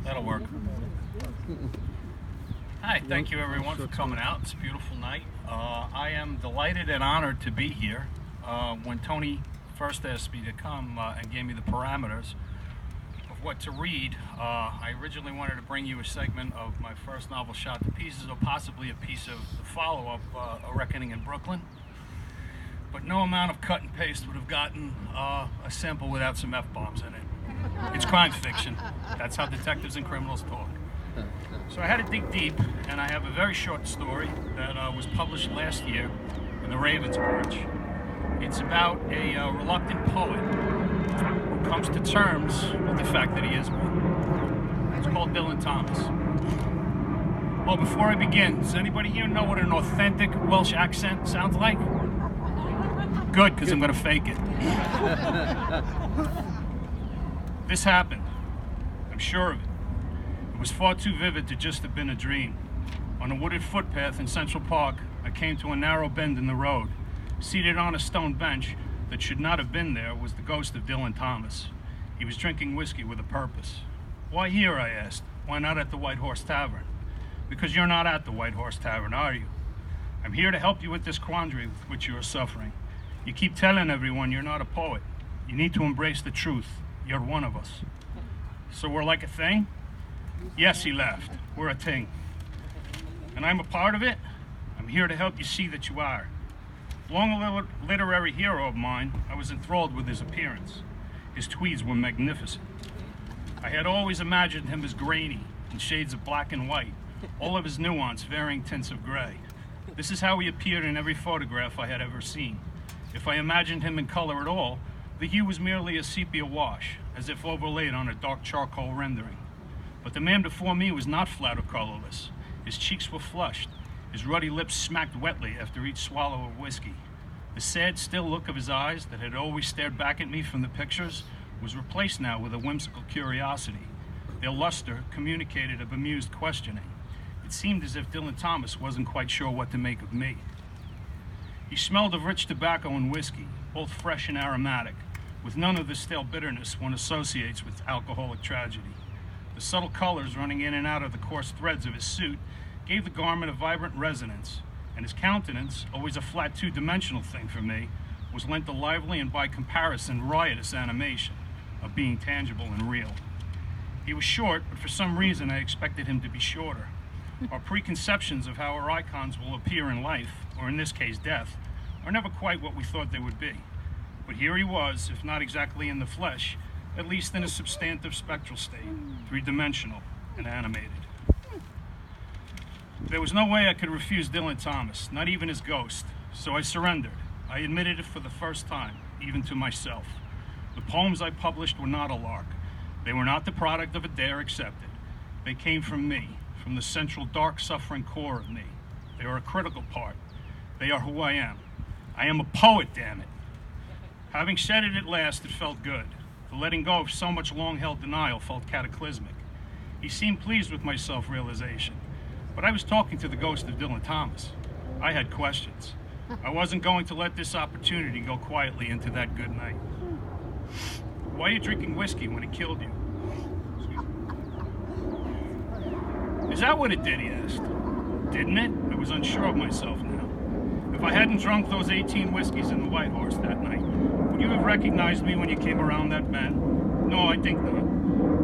That'll work. Hi, thank you everyone for coming out. It's a beautiful night. I am delighted and honored to be here. When Tony first asked me to come and gave me the parameters of what to read, I originally wanted to bring you a segment of my first novel, Shot to Pieces, or possibly a piece of the follow-up, A Reckoning in Brooklyn. But no amount of cut and paste would have gotten a sample without some F-bombs in it. It's crime fiction. That's how detectives and criminals talk. So I had to dig deep, and I have a very short story that was published last year in the Raven's Branch. It's about a reluctant poet who comes to terms with the fact that he is one. It's called Dylan Thomas. Oh, before I begin, does anybody here know what an authentic Welsh accent sounds like? Good, because I'm going to fake it. This happened. I'm sure of it. It was far too vivid to just have been a dream. On a wooded footpath in Central Park, I came to a narrow bend in the road. Seated on a stone bench that should not have been there was the ghost of Dylan Thomas. He was drinking whiskey with a purpose. Why here, I asked. Why not at the White Horse Tavern? Because you're not at the White Horse Tavern, are you? I'm here to help you with this quandary with which you are suffering. You keep telling everyone you're not a poet. You need to embrace the truth. You're one of us. So we're like a thing? Yes, he laughed. We're a thing. And I'm a part of it? I'm here to help you see that you are. Long a literary hero of mine, I was enthralled with his appearance. His tweeds were magnificent. I had always imagined him as grainy, in shades of black and white, all of his nuance varying tints of gray. This is how he appeared in every photograph I had ever seen. If I imagined him in color at all, the hue was merely a sepia wash, as if overlaid on a dark charcoal rendering. But the man before me was not flat or colorless. His cheeks were flushed. His ruddy lips smacked wetly after each swallow of whiskey. The sad, still look of his eyes that had always stared back at me from the pictures was replaced now with a whimsical curiosity. Their luster communicated a bemused questioning. It seemed as if Dylan Thomas wasn't quite sure what to make of me. He smelled of rich tobacco and whiskey, both fresh and aromatic, with none of the stale bitterness one associates with alcoholic tragedy. The subtle colors running in and out of the coarse threads of his suit gave the garment a vibrant resonance, and his countenance, always a flat two-dimensional thing for me, was lent a lively and by comparison riotous animation of being tangible and real. He was short, but for some reason I expected him to be shorter. Our preconceptions of how our icons will appear in life, or in this case death, are never quite what we thought they would be. But here he was, if not exactly in the flesh, at least in a substantive spectral state, three-dimensional and animated. There was no way I could refuse Dylan Thomas, not even his ghost, so I surrendered. I admitted it for the first time, even to myself. The poems I published were not a lark. They were not the product of a dare accepted. They came from me, from the central dark suffering core of me. They are a critical part. They are who I am. I am a poet, damn it. Having said it at last, it felt good. The letting go of so much long-held denial felt cataclysmic. He seemed pleased with my self-realization. But I was talking to the ghost of Dylan Thomas. I had questions. I wasn't going to let this opportunity go quietly into that good night. Why are you drinking whiskey when it killed you? Is that what it did, he asked. Didn't it? I was unsure of myself now. If I hadn't drunk those 18 whiskeys in the White Horse that night, would you have recognized me when you came around that bend? No, I think not.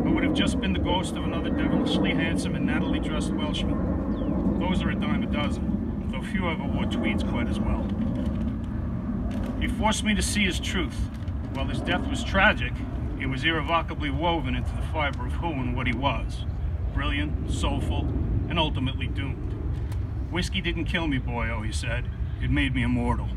I would have just been the ghost of another devilishly handsome and nattily dressed Welshman. Those are a dime a dozen, though few ever wore tweeds quite as well. He forced me to see his truth. While his death was tragic, it was irrevocably woven into the fiber of who and what he was. Brilliant, soulful, and ultimately doomed. Whiskey didn't kill me, boyo, he said. It made me immortal.